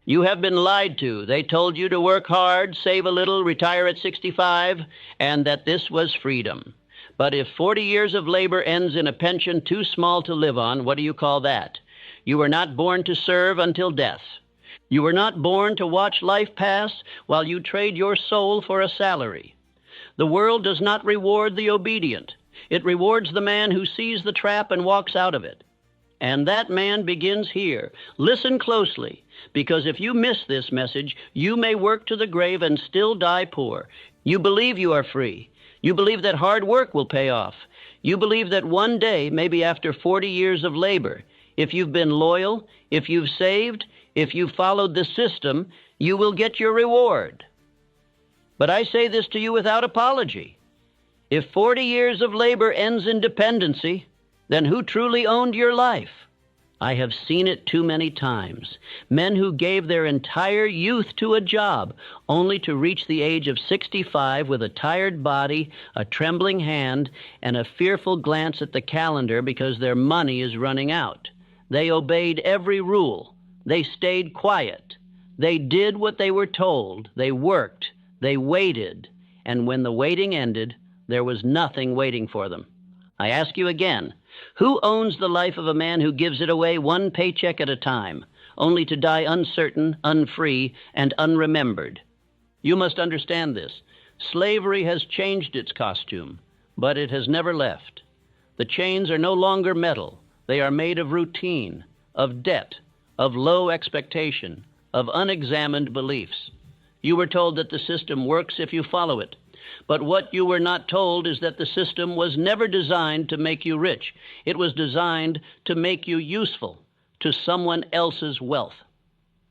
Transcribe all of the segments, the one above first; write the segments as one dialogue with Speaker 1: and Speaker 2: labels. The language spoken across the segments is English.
Speaker 1: You have been lied to. They told you to work hard, save a little, retire at 65, and that this was freedom. But if 40 years of labor ends in a pension too small to live on, what do you call that? You were not born to serve until death. You were not born to watch life pass while you trade your soul for a salary. The world does not reward the obedient. It rewards the man who sees the trap and walks out of it. And that man begins here. Listen closely, because if you miss this message, you may work to the grave and still die poor. You believe you are free. You believe that hard work will pay off. You believe that one day, maybe after 40 years of labor, if you've been loyal, if you've saved, if you've followed the system, you will get your reward. But I say this to you without apology. If 40 years of labor ends in dependency, then who truly owned your life? I have seen it too many times. Men who gave their entire youth to a job, only to reach the age of 65 with a tired body, a trembling hand, and a fearful glance at the calendar because their money is running out. They obeyed every rule. They stayed quiet. They did what they were told. They worked. They waited. And when the waiting ended, there was nothing waiting for them. I ask you again, who owns the life of a man who gives it away one paycheck at a time, only to die uncertain, unfree, and unremembered? You must understand this. Slavery has changed its costume, but it has never left. The chains are no longer metal. They are made of routine, of debt, of low expectation, of unexamined beliefs. You were told that the system works if you follow it. But what you were not told is that the system was never designed to make you rich. It was designed to make you useful to someone else's wealth.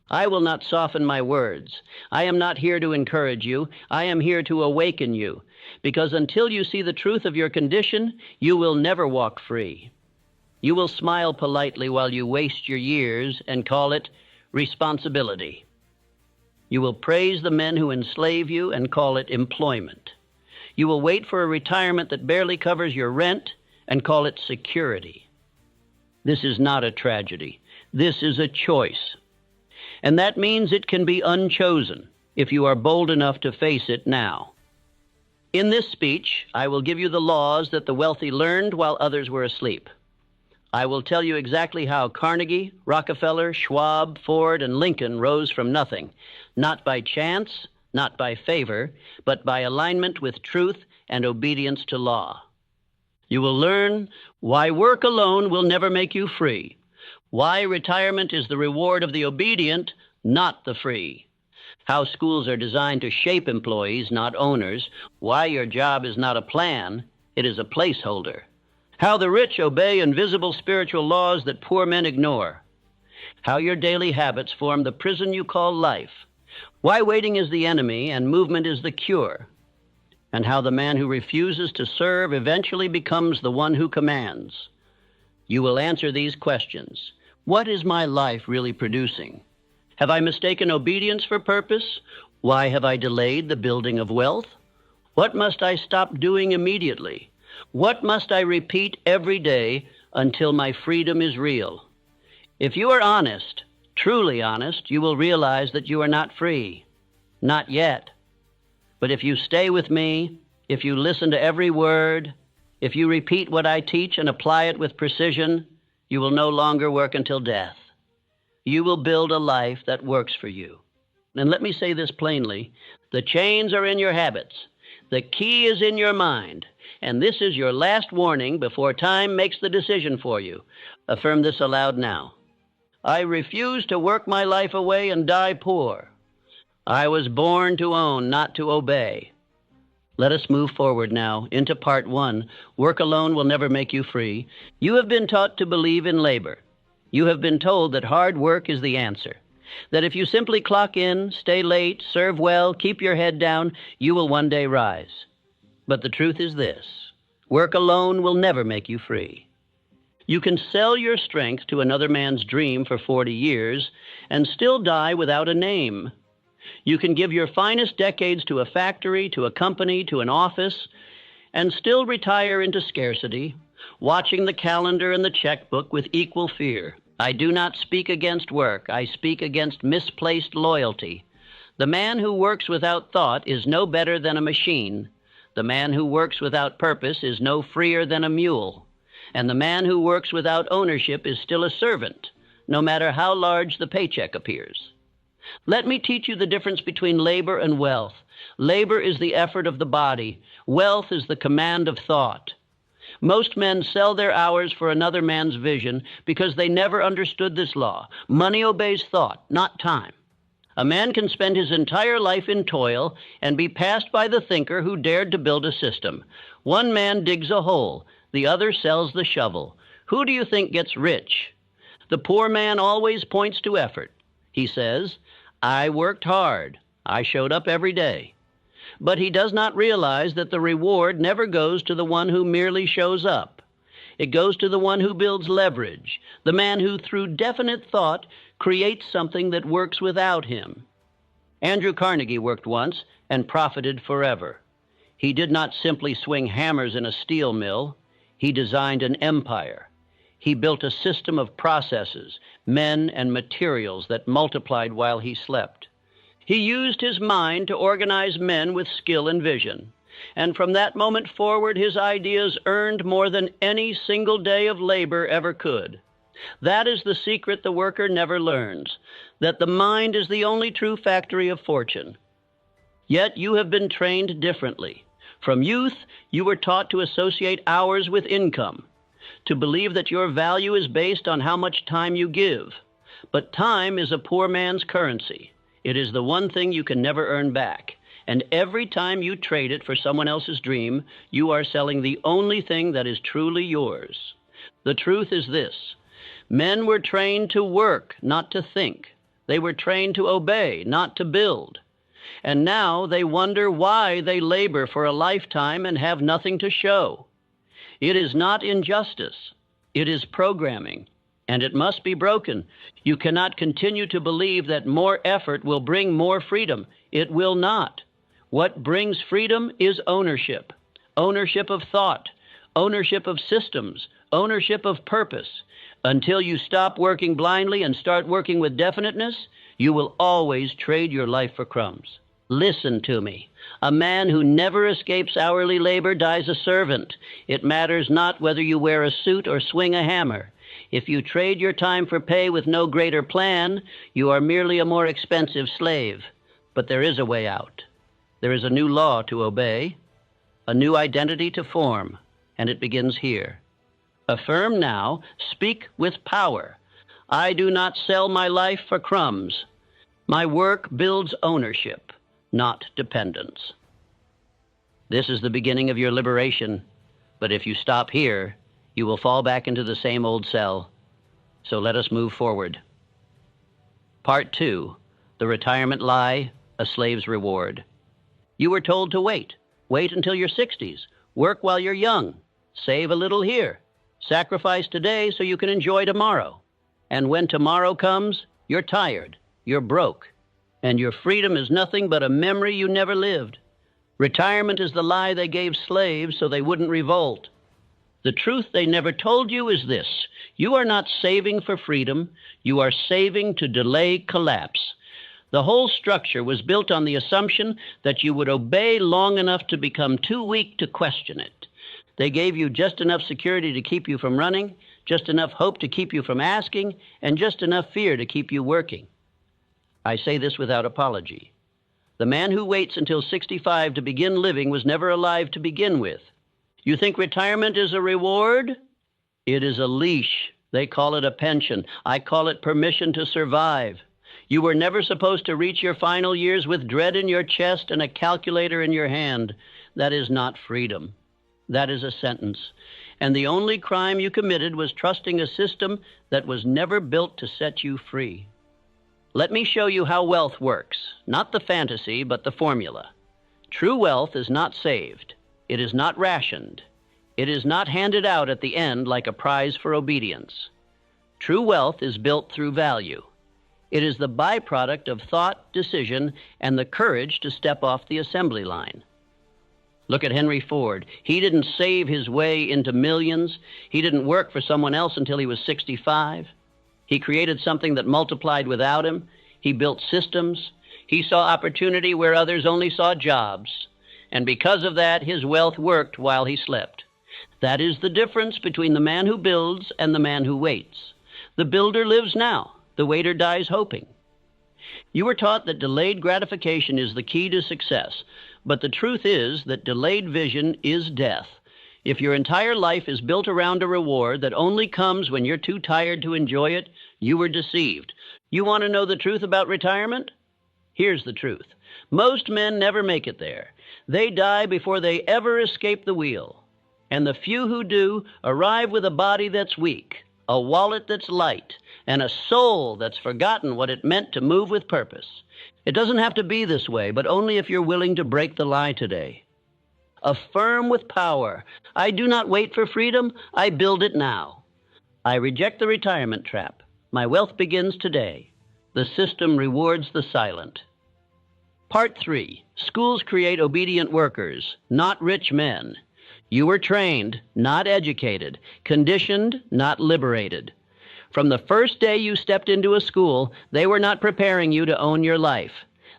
Speaker 1: I will not soften my words. I am not here to encourage you. I am here to awaken you, because until you see the truth of your condition, you will never walk free. You will smile politely while you waste your years and call it responsibility. You will praise the men who enslave you and call it employment. You will wait for a retirement that barely covers your rent and call it security. This is not a tragedy. This is a choice. And that means it can be unchosen if you are bold enough to face it now. In this speech, I will give you the laws that the wealthy learned while others were asleep. I will tell you exactly how Carnegie, Rockefeller, Schwab, Ford, and Lincoln rose from nothing, not by chance, not by favor, but by alignment with truth and obedience to law. You will learn why work alone will never make you free, why retirement is the reward of the obedient, not the free, how schools are designed to shape employees, not owners, why your job is not a plan, it is a placeholder, how the rich obey invisible spiritual laws that poor men ignore, how your daily habits form the prison you call life, why waiting is the enemy and movement is the cure, and how the man who refuses to serve eventually becomes the one who commands. You will answer these questions. What is my life really producing? Have I mistaken obedience for purpose? Why have I delayed the building of wealth? What must I stop doing immediately? What must I repeat every day until my freedom is real? If you are honest, truly honest, you will realize that you are not free. Not yet. But if you stay with me, if you listen to every word, if you repeat what I teach and apply it with precision, you will no longer work until death. You will build a life that works for you. And let me say this plainly, the chains are in your habits. The key is in your mind. And this is your last warning before time makes the decision for you. Affirm this aloud now. I refuse to work my life away and die poor. I was born to own, not to obey. Let us move forward now into part 1. Work alone will never make you free. You have been taught to believe in labor. You have been told that hard work is the answer. That if you simply clock in, stay late, serve well, keep your head down, you will one day rise. But the truth is this. Work alone will never make you free. You can sell your strength to another man's dream for 40 years and still die without a name. You can give your finest decades to a factory, to a company, to an office, and still retire into scarcity, watching the calendar and the checkbook with equal fear. I do not speak against work. I speak against misplaced loyalty. The man who works without thought is no better than a machine. The man who works without purpose is no freer than a mule. And the man who works without ownership is still a servant, no matter how large the paycheck appears. Let me teach you the difference between labor and wealth. Labor is the effort of the body. Wealth is the command of thought. Most men sell their hours for another man's vision because they never understood this law. Money obeys thought, not time. A man can spend his entire life in toil and be passed by the thinker who dared to build a system. One man digs a hole, the other sells the shovel. Who do you think gets rich? The poor man always points to effort. He says, I worked hard. I showed up every day. But he does not realize that the reward never goes to the one who merely shows up. It goes to the one who builds leverage, the man who, through definite thought, creates something that works without him. Andrew Carnegie worked once and profited forever. He did not simply swing hammers in a steel mill. He designed an empire. He built a system of processes, men, and materials that multiplied while he slept. He used his mind to organize men with skill and vision. And from that moment forward, his ideas earned more than any single day of labor ever could. That is the secret the worker never learns, that the mind is the only true factory of fortune. Yet you have been trained differently. From youth, you were taught to associate hours with income, to believe that your value is based on how much time you give. But time is a poor man's currency. It is the one thing you can never earn back. And every time you trade it for someone else's dream, you are selling the only thing that is truly yours. The truth is this. Men were trained to work, not to think. They were trained to obey, not to build. And now they wonder why they labor for a lifetime and have nothing to show. It is not injustice. It is programming. And it must be broken. You cannot continue to believe that more effort will bring more freedom. It will not. What brings freedom is ownership. Ownership of thought. Ownership of systems. Ownership of purpose. Until you stop working blindly and start working with definiteness, you will always trade your life for crumbs. Listen to me. A man who never escapes hourly labor dies a servant. It matters not whether you wear a suit or swing a hammer. If you trade your time for pay with no greater plan, you are merely a more expensive slave. But there is a way out. There is a new law to obey, a new identity to form, and it begins here. Affirm now, speak with power. I do not sell my life for crumbs. My work builds ownership, not dependence. This is the beginning of your liberation, but if you stop here, you will fall back into the same old cell. So let us move forward. Part 2, The Retirement Lie, a Slave's Reward. You were told to wait. Wait until your 60s. Work while you're young. Save a little here. Sacrifice today so you can enjoy tomorrow. And when tomorrow comes, you're tired, you're broke, and your freedom is nothing but a memory you never lived. Retirement is the lie they gave slaves so they wouldn't revolt. The truth they never told you is this. You are not saving for freedom. You are saving to delay collapse. The whole structure was built on the assumption that you would obey long enough to become too weak to question it. They gave you just enough security to keep you from running, just enough hope to keep you from asking, and just enough fear to keep you working. I say this without apology. The man who waits until 65 to begin living was never alive to begin with. You think retirement is a reward? It is a leash. They call it a pension. I call it permission to survive. You were never supposed to reach your final years with dread in your chest and a calculator in your hand. That is not freedom. That is a sentence. And the only crime you committed was trusting a system that was never built to set you free. Let me show you how wealth works. Not the fantasy, but the formula. True wealth is not saved. It is not rationed. It is not handed out at the end like a prize for obedience. True wealth is built through value. It is the byproduct of thought, decision, and the courage to step off the assembly line. Look at Henry Ford. He didn't save his way into millions. He didn't work for someone else until he was 65. He created something that multiplied without him. He built systems. He saw opportunity where others only saw jobs. And because of that, his wealth worked while he slept. That is the difference between the man who builds and the man who waits. The builder lives now. The waiter dies hoping. You were taught that delayed gratification is the key to success, but the truth is that delayed vision is death. If your entire life is built around a reward that only comes when you're too tired to enjoy it, you were deceived. You want to know the truth about retirement? Here's the truth. Most men never make it there. They die before they ever escape the wheel. And the few who do arrive with a body that's weak, a wallet that's light, and a soul that's forgotten what it meant to move with purpose. It doesn't have to be this way, but only if you're willing to break the lie today. Affirm with power. I do not wait for freedom. I build it now. I reject the retirement trap. My wealth begins today. The system rewards the silent. Part 3. Schools create obedient workers, not rich men. You were trained, not educated, conditioned, not liberated. From the first day you stepped into a school, they were not preparing you to own your life.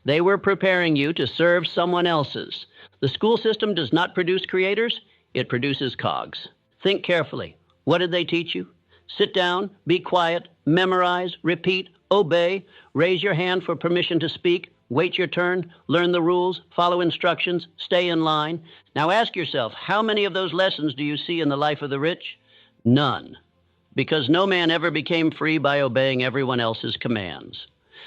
Speaker 1: They were preparing you to serve someone else's. The school system does not produce creators, it produces cogs. Think carefully. What did they teach you? Sit down, be quiet, memorize, repeat, obey, raise your hand for permission to speak, wait your turn, learn the rules, follow instructions, stay in line. Now ask yourself, how many of those lessons do you see in the life of the rich? None. Because no man ever became free by obeying everyone else's commands.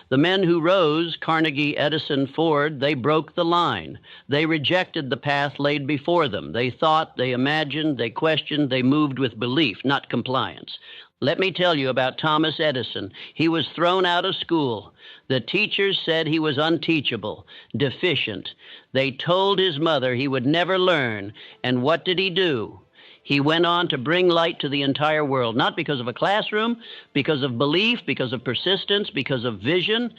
Speaker 1: The men who rose, Carnegie, Edison, Ford, they broke the line. They rejected the path laid before them. They thought, they imagined, they questioned, they moved with belief, not compliance. Let me tell you about Thomas Edison. He was thrown out of school. The teachers said he was unteachable, deficient. They told his mother he would never learn. And what did he do? He went on to bring light to the entire world, not because of a classroom, because of belief, because of persistence, because of vision.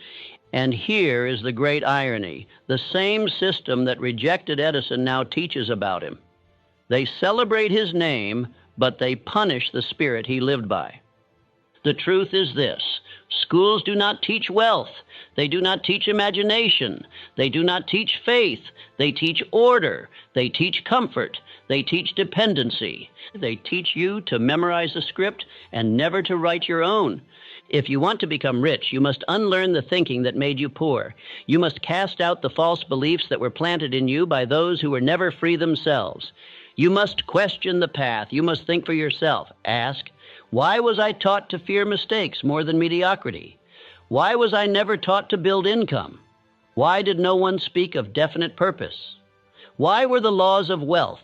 Speaker 1: And here is the great irony. The same system that rejected Edison now teaches about him. They celebrate his name, but they punish the spirit he lived by. The truth is this. Schools do not teach wealth. They do not teach imagination. They do not teach faith. They teach order. They teach comfort. They teach dependency. They teach you to memorize a script and never to write your own. If you want to become rich, you must unlearn the thinking that made you poor. You must cast out the false beliefs that were planted in you by those who were never free themselves. You must question the path. You must think for yourself. Ask, why was I taught to fear mistakes more than mediocrity? Why was I never taught to build income? Why did no one speak of definite purpose? Why were the laws of wealth,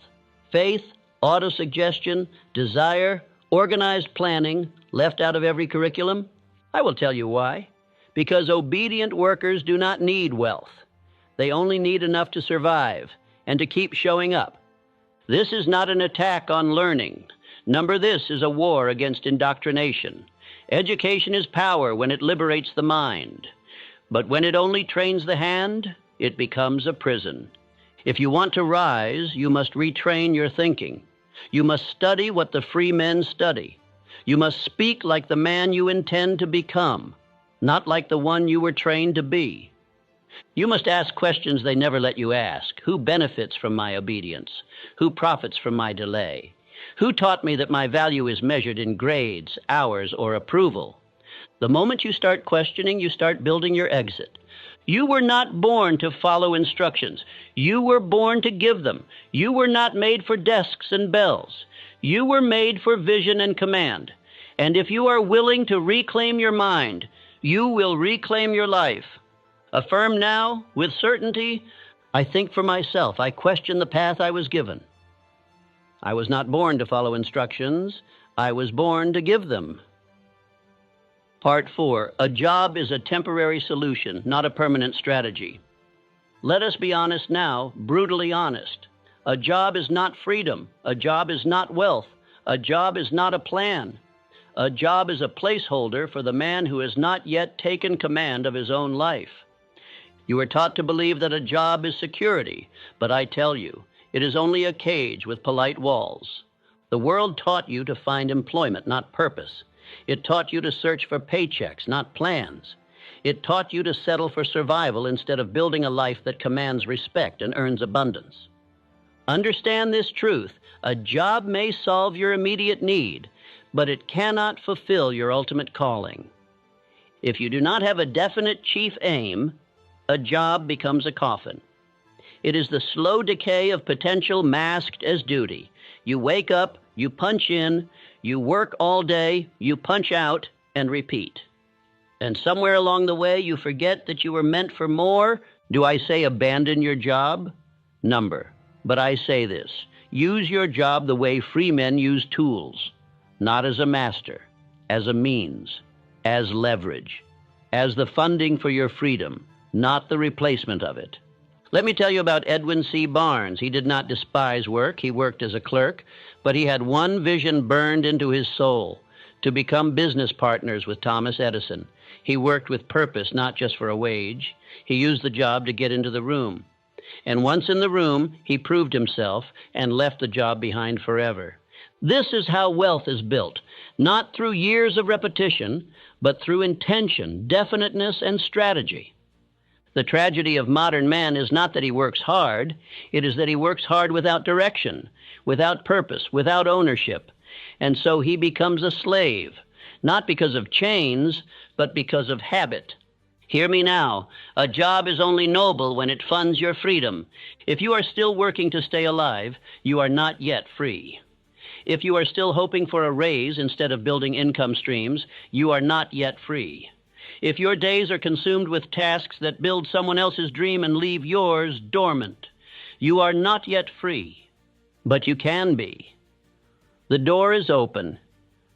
Speaker 1: faith, autosuggestion, desire, organized planning left out of every curriculum? I will tell you why. Because obedient workers do not need wealth. They only need enough to survive and to keep showing up. This is not an attack on learning. Number this is a war against indoctrination. Education is power when it liberates the mind. But when it only trains the hand, it becomes a prison. If you want to rise, you must retrain your thinking. You must study what the free men study. You must speak like the man you intend to become, not like the one you were trained to be. You must ask questions they never let you ask. Who benefits from my obedience? Who profits from my delay? Who taught me that my value is measured in grades, hours, or approval? The moment you start questioning, you start building your exit. You were not born to follow instructions. You were born to give them. You were not made for desks and bells. You were made for vision and command. And if you are willing to reclaim your mind, you will reclaim your life. Affirm now, with certainty, I think for myself. I question the path I was given. I was not born to follow instructions. I was born to give them. Part 4. A job is a temporary solution, not a permanent strategy. Let us be honest now, brutally honest. A job is not freedom. A job is not wealth. A job is not a plan. A job is a placeholder for the man who has not yet taken command of his own life. You are taught to believe that a job is security, but I tell you, it is only a cage with polite walls. The world taught you to find employment, not purpose. It taught you to search for paychecks, not plans. It taught you to settle for survival instead of building a life that commands respect and earns abundance. Understand this truth. A job may solve your immediate need, but it cannot fulfill your ultimate calling. If you do not have a definite chief aim, a job becomes a coffin. It is the slow decay of potential masked as duty. You wake up, you punch in, you work all day, you punch out, and repeat. And somewhere along the way, you forget that you were meant for more. Do I say abandon your job? Number. But I say this: use your job the way free men use tools, not as a master, as a means, as leverage, as the funding for your freedom, not the replacement of it. Let me tell you about Edwin C. Barnes. He did not despise work. He worked as a clerk, but he had one vision burned into his soul: to become business partners with Thomas Edison. He worked with purpose, not just for a wage. He used the job to get into the room. And once in the room, he proved himself and left the job behind forever. This is how wealth is built, not through years of repetition, but through intention, definiteness, and strategy. The tragedy of modern man is not that he works hard, it is that he works hard without direction, without purpose, without ownership, and so he becomes a slave, not because of chains, but because of habit. Hear me now. A job is only noble when it funds your freedom. If you are still working to stay alive, you are not yet free. If you are still hoping for a raise instead of building income streams, you are not yet free. If your days are consumed with tasks that build someone else's dream and leave yours dormant, you are not yet free. But you can be. The door is open,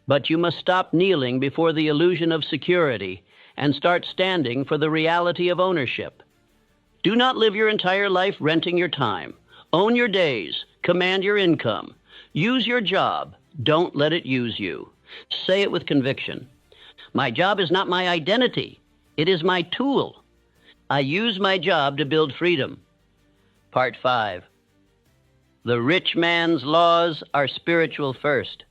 Speaker 1: but you must stop kneeling before the illusion of security and start standing for the reality of ownership. Do not live your entire life renting your time. Own your days. Command your income. Use your job. Don't let it use you. Say it with conviction. My job is not my identity. It is my tool. I use my job to build freedom. Part 5. The rich man's laws are spiritual first.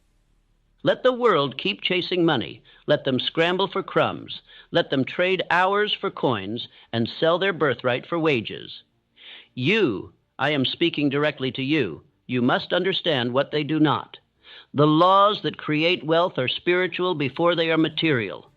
Speaker 1: Let the world keep chasing money. Let them scramble for crumbs. Let them trade hours for coins and sell their birthright for wages. You, I am speaking directly to you, you must understand what they do not. The laws that create wealth are spiritual before they are material.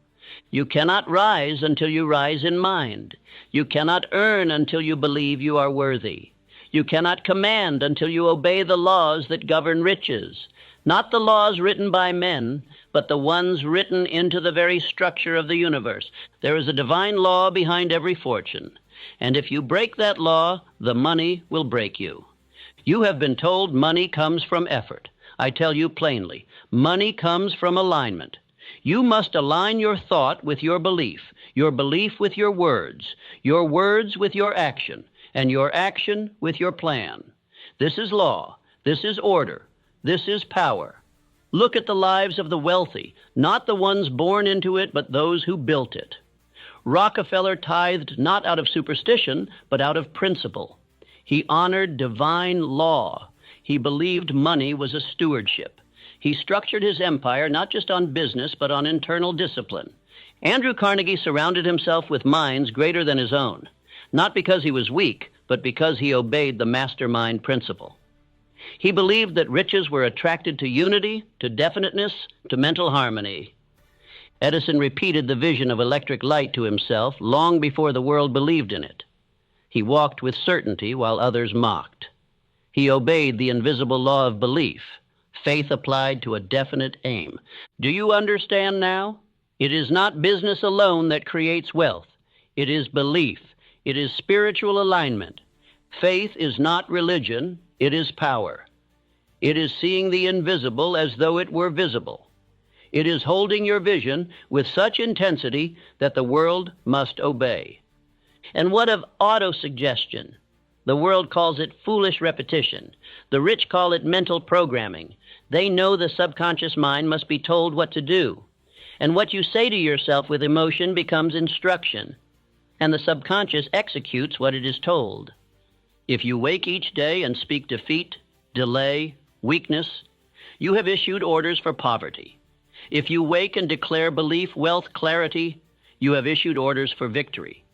Speaker 1: You cannot rise until you rise in mind. You cannot earn until you believe you are worthy. You cannot command until you obey the laws that govern riches. Not the laws written by men, but the ones written into the very structure of the universe. There is a divine law behind every fortune. And if you break that law, the money will break you. You have been told money comes from effort. I tell you plainly, money comes from alignment. You must align your thought with your belief with your words with your action, and your action with your plan. This is law. This is order. This is power. Look at the lives of the wealthy, not the ones born into it, but those who built it. Rockefeller tithed not out of superstition, but out of principle. He honored divine law. He believed money was a stewardship. He structured his empire not just on business, but on internal discipline. Andrew Carnegie surrounded himself with minds greater than his own, not because he was weak, but because he obeyed the mastermind principle. He believed that riches were attracted to unity, to definiteness, to mental harmony. Edison repeated the vision of electric light to himself long before the world believed in it. He walked with certainty while others mocked. He obeyed the invisible law of belief, faith applied to a definite aim. Do you understand now? It is not business alone that creates wealth. It is belief. It is spiritual alignment. Faith is not religion. It is power. It is seeing the invisible as though it were visible. It is holding your vision with such intensity that the world must obey. And what of autosuggestion? The world calls it foolish repetition. The rich call it mental programming. They know the subconscious mind must be told what to do. And what you say to yourself with emotion becomes instruction. And the subconscious executes what it is told. If you wake each day and speak defeat, delay, weakness, you have issued orders for poverty. If you wake and declare belief, wealth, clarity, you have issued orders for victory.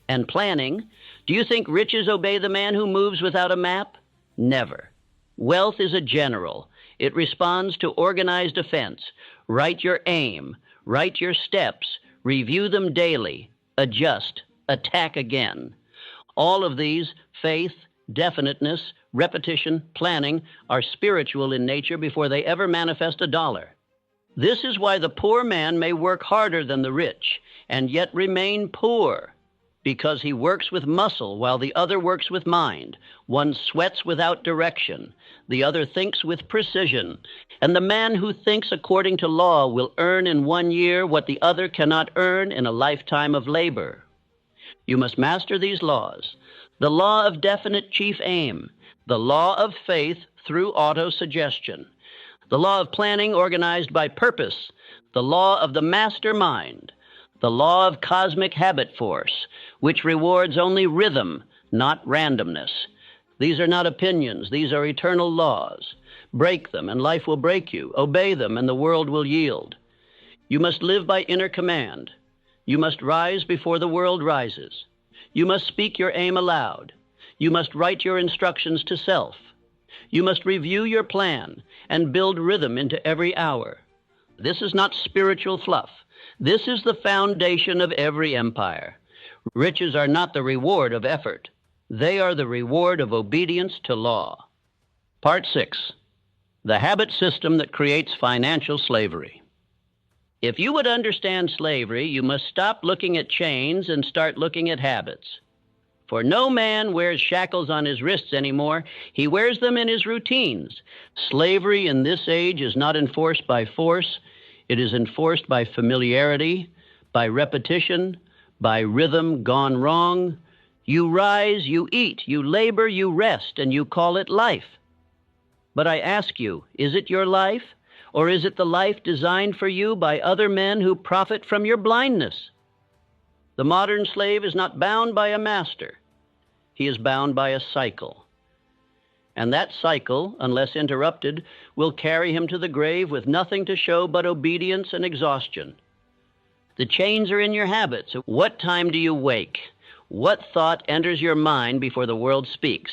Speaker 1: And planning, do you think riches obey the man who moves without a map? Never. Wealth is a general. It responds to organized defense. Write your aim, write your steps, review them daily, adjust, attack again. All of these, faith, definiteness, repetition, planning, are spiritual in nature before they ever manifest a dollar. This is why the poor man may work harder than the rich and yet remain poor, because he works with muscle while the other works with mind. One sweats without direction, the other thinks with precision, and the man who thinks according to law will earn in 1 year what the other cannot earn in a lifetime of labor. You must master these laws: the law of definite chief aim, the law of faith through auto-suggestion, the law of planning organized by purpose, the law of the master mind, the law of cosmic habit force, which rewards only rhythm, not randomness. These are not opinions, these are eternal laws. Break them, and life will break you. Obey them, and the world will yield. You must live by inner command. You must rise before the world rises. You must speak your aim aloud. You must write your instructions to self. You must review your plan and build rhythm into every hour. This is not spiritual fluff. This is the foundation of every empire. Riches are not the reward of effort. They are the reward of obedience to law. Part 6. The habit system that creates financial slavery. If you would understand slavery, you must stop looking at chains and start looking at habits. For no man wears shackles on his wrists anymore. He wears them in his routines. Slavery in this age is not enforced by force. It is enforced by familiarity, by repetition, by rhythm gone wrong. You rise, you eat, you labor, you rest, and you call it life. But I ask you, is it your life? Or is it the life designed for you by other men who profit from your blindness? The modern slave is not bound by a master. He is bound by a cycle. And that cycle, unless interrupted, will carry him to the grave with nothing to show but obedience and exhaustion. The chains are in your habits. What time do you wake? What thought enters your mind before the world speaks?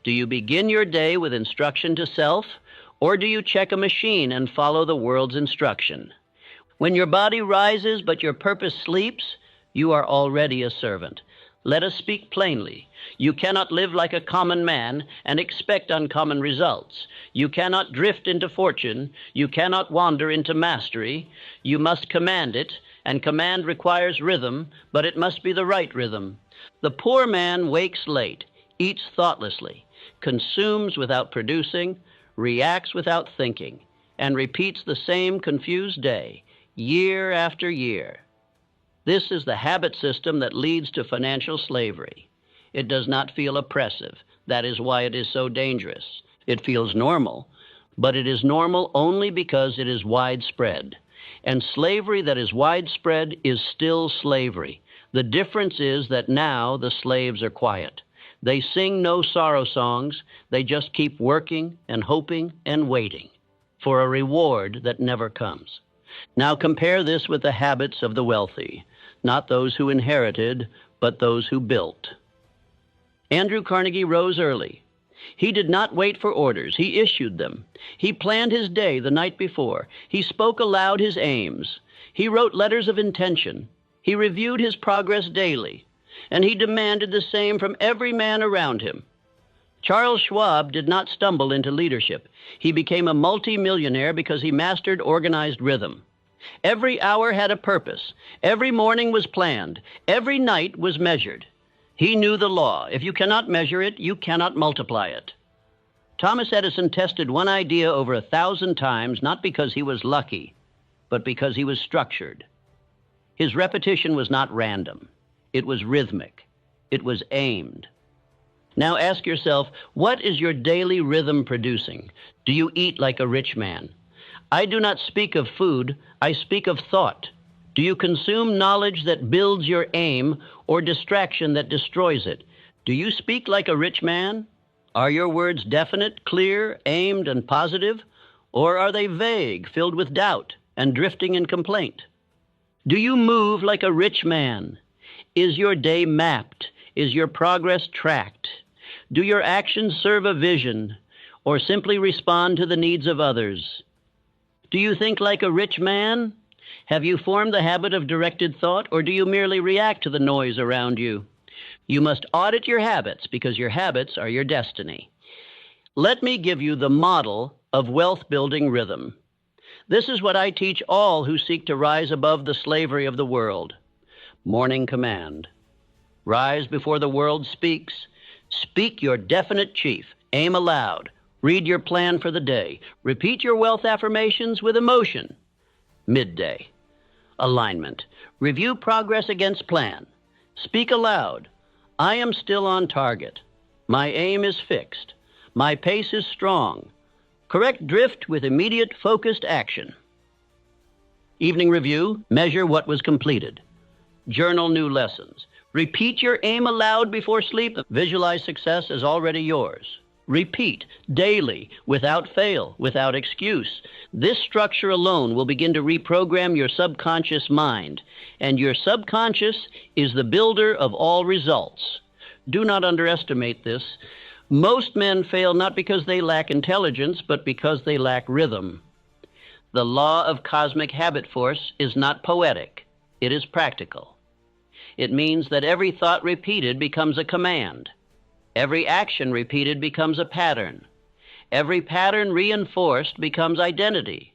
Speaker 1: Do you begin your day with instruction to self, or do you check a machine and follow the world's instruction? When your body rises but your purpose sleeps, you are already a servant. Let us speak plainly. You cannot live like a common man and expect uncommon results. You cannot drift into fortune. You cannot wander into mastery. You must command it, and command requires rhythm, but it must be the right rhythm. The poor man wakes late, eats thoughtlessly, consumes without producing, reacts without thinking, and repeats the same confused day, year after year. This is the habit system that leads to financial slavery. It does not feel oppressive. That is why it is so dangerous. It feels normal, but it is normal only because it is widespread. And slavery that is widespread is still slavery. The difference is that now the slaves are quiet. They sing no sorrow songs. They just keep working and hoping and waiting for a reward that never comes. Now compare this with the habits of the wealthy, not those who inherited, but those who built. Andrew Carnegie rose early. He did not wait for orders. He issued them. He planned his day the night before. He spoke aloud his aims. He wrote letters of intention. He reviewed his progress daily, and he demanded the same from every man around him. Charles Schwab did not stumble into leadership. He became a multi-millionaire because he mastered organized rhythm. Every hour had a purpose. Every morning was planned. Every night was measured. He knew the law. If you cannot measure it, you cannot multiply it. Thomas Edison tested one idea over 1,000 times, not because he was lucky, but because he was structured. His repetition was not random. It was rhythmic. It was aimed. Now ask yourself, what is your daily rhythm producing? Do you eat like a rich man? I do not speak of food, I speak of thought. Do you consume knowledge that builds your aim or distraction that destroys it? Do you speak like a rich man? Are your words definite, clear, aimed, and positive? Or are they vague, filled with doubt and drifting in complaint? Do you move like a rich man? Is your day mapped? Is your progress tracked? Do your actions serve a vision or simply respond to the needs of others? Do you think like a rich man? Have you formed the habit of directed thought, or do you merely react to the noise around you? You must audit your habits, because your habits are your destiny. Let me give you the model of wealth-building rhythm. This is what I teach all who seek to rise above the slavery of the world. Morning command. Rise before the world speaks. Speak your definite chief. Aim aloud. Read your plan for the day. Repeat your wealth affirmations with emotion. Midday. Alignment. Review progress against plan. Speak aloud. I am still on target. My aim is fixed. My pace is strong. Correct drift with immediate focused action. Evening review. Measure what was completed. Journal new lessons. Repeat your aim aloud before sleep. Visualize success as already yours. Repeat daily, without fail, without excuse. This structure alone will begin to reprogram your subconscious mind, and your subconscious is the builder of all results. Do not underestimate this. Most men fail not because they lack intelligence, but because they lack rhythm. The law of cosmic habit force is not poetic. It is practical. It means that every thought repeated becomes a command. Every action repeated becomes a pattern. Every pattern reinforced becomes identity.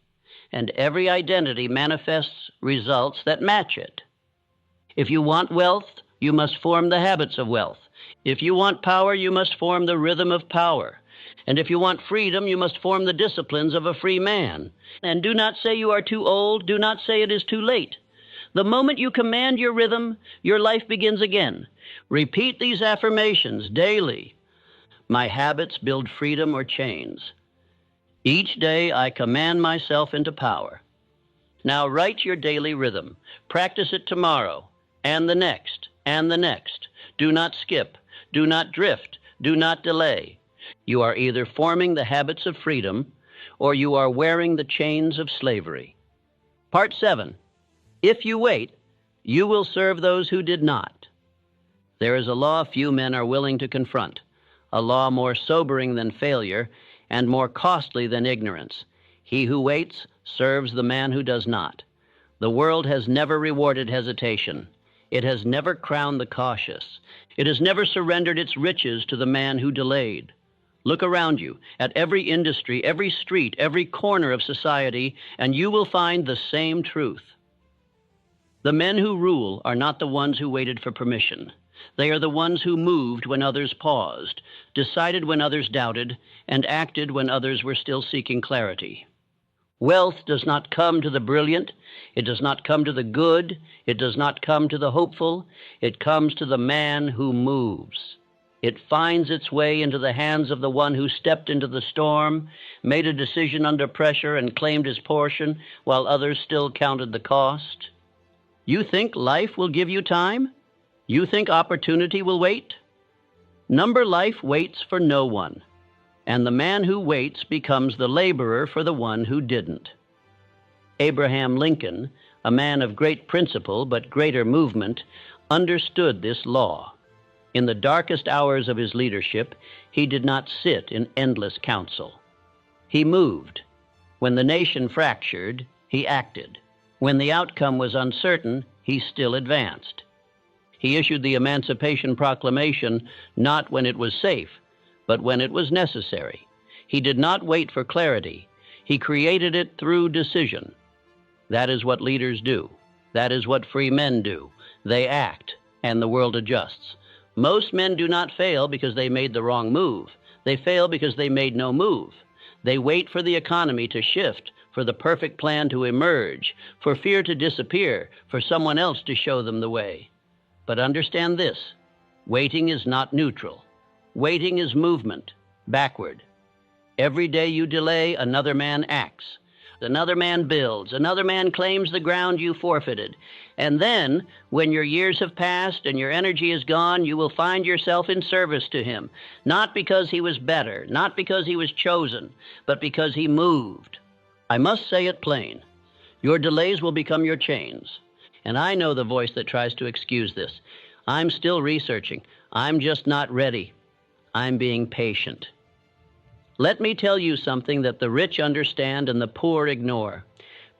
Speaker 1: And every identity manifests results that match it. If you want wealth, you must form the habits of wealth. If you want power, you must form the rhythm of power. And if you want freedom, you must form the disciplines of a free man. And do not say you are too old. Do not say it is too late. The moment you command your rhythm, your life begins again. Repeat these affirmations daily. My habits build freedom or chains. Each day I command myself into power. Now write your daily rhythm. Practice it tomorrow, and the next, and the next. Do not skip. Do not drift. Do not delay. You are either forming the habits of freedom, or you are wearing the chains of slavery. Part 7. If you wait, you will serve those who did not. There is a law few men are willing to confront, a law more sobering than failure and more costly than ignorance. He who waits serves the man who does not. The world has never rewarded hesitation. It has never crowned the cautious. It has never surrendered its riches to the man who delayed. Look around you at every industry, every street, every corner of society, and you will find the same truth. The men who rule are not the ones who waited for permission. They are the ones who moved when others paused, decided when others doubted, and acted when others were still seeking clarity. Wealth does not come to the brilliant. It does not come to the good. It does not come to the hopeful. It comes to the man who moves. It finds its way into the hands of the one who stepped into the storm, made a decision under pressure, and claimed his portion while others still counted the cost. You think life will give you time? You think opportunity will wait? Number life waits for no one, and the man who waits becomes the laborer for the one who didn't. Abraham Lincoln, a man of great principle but greater movement, understood this law. In the darkest hours of his leadership, he did not sit in endless counsel. He moved. When the nation fractured, he acted. When the outcome was uncertain, he still advanced. He issued the Emancipation Proclamation not when it was safe, but when it was necessary. He did not wait for clarity. He created it through decision. That is what leaders do. That is what free men do. They act, and the world adjusts. Most men do not fail because they made the wrong move. They fail because they made no move. They wait for the economy to shift, for the perfect plan to emerge, for fear to disappear, for someone else to show them the way. But understand this, waiting is not neutral. Waiting is movement, backward. Every day you delay, another man acts. Another man builds. Another man claims the ground you forfeited. And then, when your years have passed and your energy is gone, you will find yourself in service to him, not because he was better, not because he was chosen, but because he moved. I must say it plain. Your delays will become your chains. And I know the voice that tries to excuse this. I'm still researching. I'm just not ready. I'm being patient. Let me tell you something that the rich understand and the poor ignore.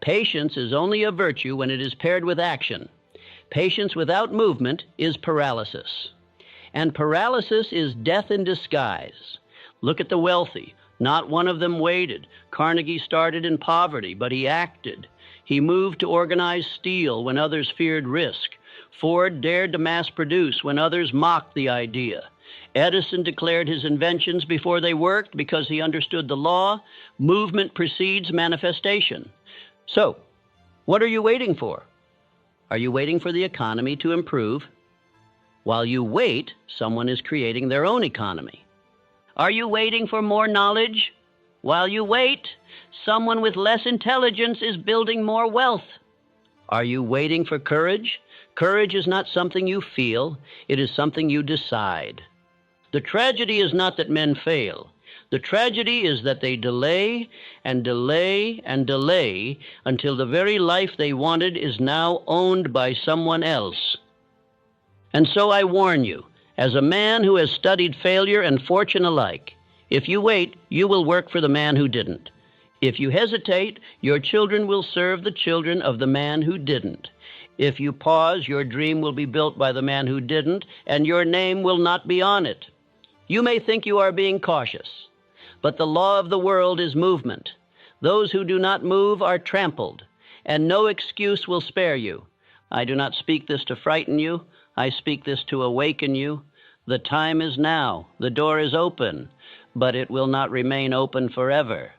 Speaker 1: Patience is only a virtue when it is paired with action. Patience without movement is paralysis. And paralysis is death in disguise. Look at the wealthy. Not one of them waited. Carnegie started in poverty, but he acted. He moved to organize steel when others feared risk. Ford dared to mass produce when others mocked the idea. Edison declared his inventions before they worked because he understood the law. Movement precedes manifestation. So, what are you waiting for? Are you waiting for the economy to improve? While you wait, someone is creating their own economy. Are you waiting for more knowledge? While you wait, someone with less intelligence is building more wealth. Are you waiting for courage? Courage is not something you feel, it is something you decide. The tragedy is not that men fail. The tragedy is that they delay and delay and delay until the very life they wanted is now owned by someone else. And so I warn you, as a man who has studied failure and fortune alike, if you wait, you will work for the man who didn't. If you hesitate, your children will serve the children of the man who didn't. If you pause, your dream will be built by the man who didn't, and your name will not be on it. You may think you are being cautious, but the law of the world is movement. Those who do not move are trampled, and no excuse will spare you. I do not speak this to frighten you. I speak this to awaken you. The time is now. The door is open, but it will not remain open forever.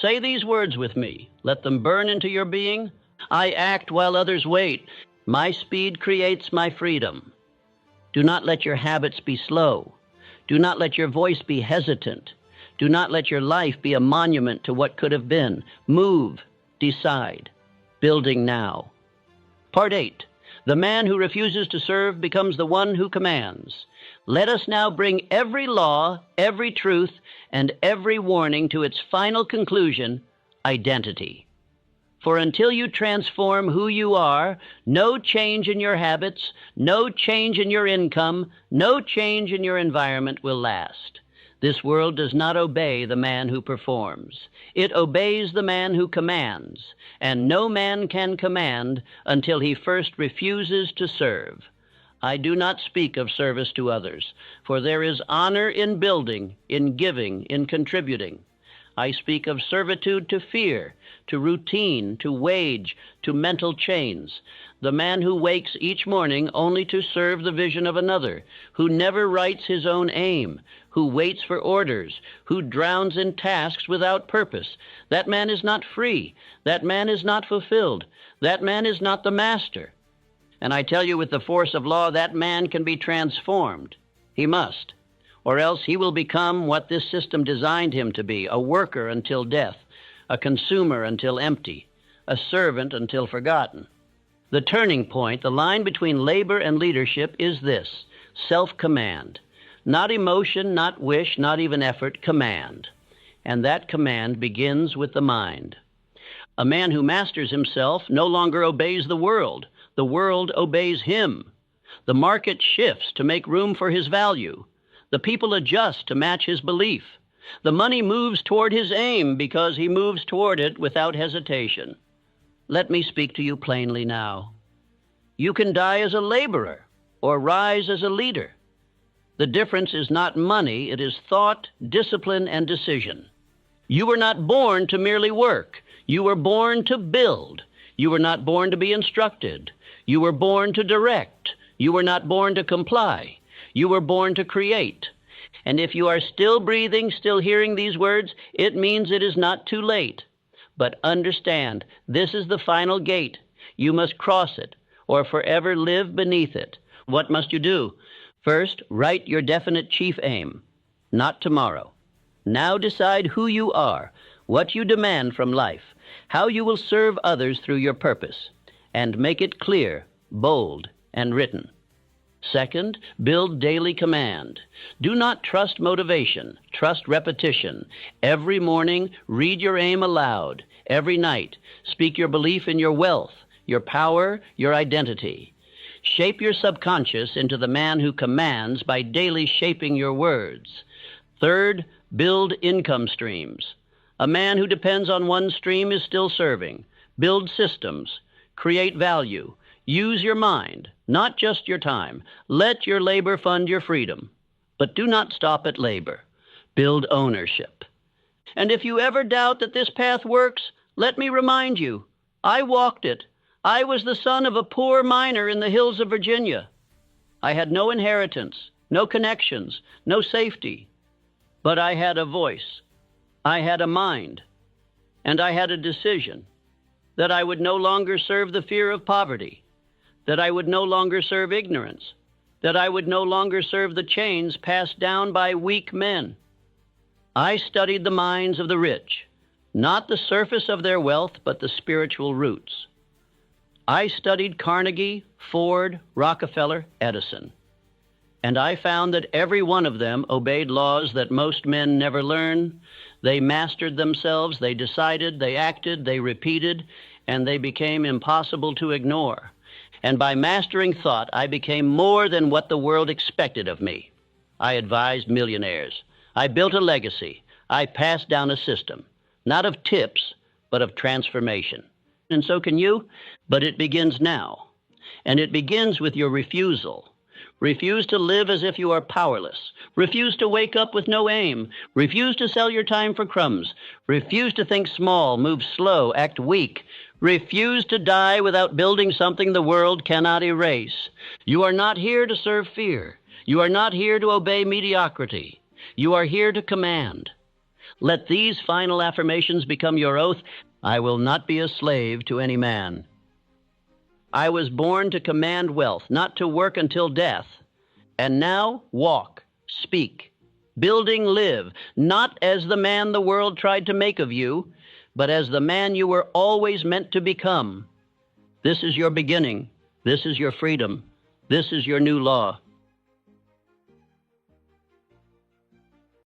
Speaker 1: Say these words with me. Let them burn into your being. I act while others wait. My speed creates my freedom. Do not let your habits be slow. Do not let your voice be hesitant. Do not let your life be a monument to what could have been. Move, decide, building now. Part 8. The man who refuses to serve becomes the one who commands. Let us now bring every law, every truth, and every warning to its final conclusion, identity. For until you transform who you are, no change in your habits, no change in your income, no change in your environment will last. This world does not obey the man who performs. It obeys the man who commands, and no man can command until he first refuses to serve. I do not speak of service to others, for there is honor in building, in giving, in contributing. I speak of servitude to fear, to routine, to wage, to mental chains. The man who wakes each morning only to serve the vision of another, who never writes his own aim, who waits for orders, who drowns in tasks without purpose. That man is not free. That man is not fulfilled. That man is not the master. And I tell you with the force of law, that man can be transformed. He must. Or else he will become what this system designed him to be, a worker until death, a consumer until empty, a servant until forgotten. The turning point, the line between labor and leadership is this: self-command. Not emotion, not wish, not even effort, command. And that command begins with the mind. A man who masters himself no longer obeys the world. The world obeys him. The market shifts to make room for his value. The people adjust to match his belief. The money moves toward his aim because he moves toward it without hesitation. Let me speak to you plainly now. You can die as a laborer or rise as a leader. The difference is not money, it is thought, discipline, and decision. You were not born to merely work. You were born to build. You were not born to be instructed. You were born to direct. You were not born to comply. You were born to create. And if you are still breathing, still hearing these words, it means it is not too late. But understand, this is the final gate. You must cross it, or forever live beneath it. What must you do? First, write your definite chief aim. Not tomorrow. Now decide who you are, what you demand from life, how you will serve others through your purpose, and make it clear, bold, and written. Second, build daily command. Do not trust motivation, trust repetition. Every morning, read your aim aloud. Every night, speak your belief in your wealth, your power, your identity. Shape your subconscious into the man who commands by daily shaping your words. Third, build income streams. A man who depends on one stream is still serving. Build systems. Create value. Use your mind, not just your time. Let your labor fund your freedom. But do not stop at labor. Build ownership. And if you ever doubt that this path works, let me remind you, I walked it. I was the son of a poor miner in the hills of Virginia. I had no inheritance, no connections, no safety. But I had a voice. I had a mind. And I had a decision that I would no longer serve the fear of poverty, that I would no longer serve ignorance, that I would no longer serve the chains passed down by weak men. I studied the minds of the rich, not the surface of their wealth, but the spiritual roots. I studied Carnegie, Ford, Rockefeller, Edison, and I found that every one of them obeyed laws that most men never learn. They mastered themselves, they decided, they acted, they repeated, and they became impossible to ignore. And by mastering thought, I became more than what the world expected of me. I advised millionaires. I built a legacy. I passed down a system, not of tips, but of transformation. And so can you, but it begins now. And it begins with your refusal. Refuse to live as if you are powerless. Refuse to wake up with no aim. Refuse to sell your time for crumbs. Refuse to think small, move slow, act weak. Refuse to die without building something the world cannot erase. You are not here to serve fear. You are not here to obey mediocrity. You are here to command. Let these final affirmations become your oath. I will not be a slave to any man. I was born to command wealth, not to work until death. And now walk, speak, building live, not as the man the world tried to make of you, but as the man you were always meant to become. This is your beginning. This is your freedom. This is your new law.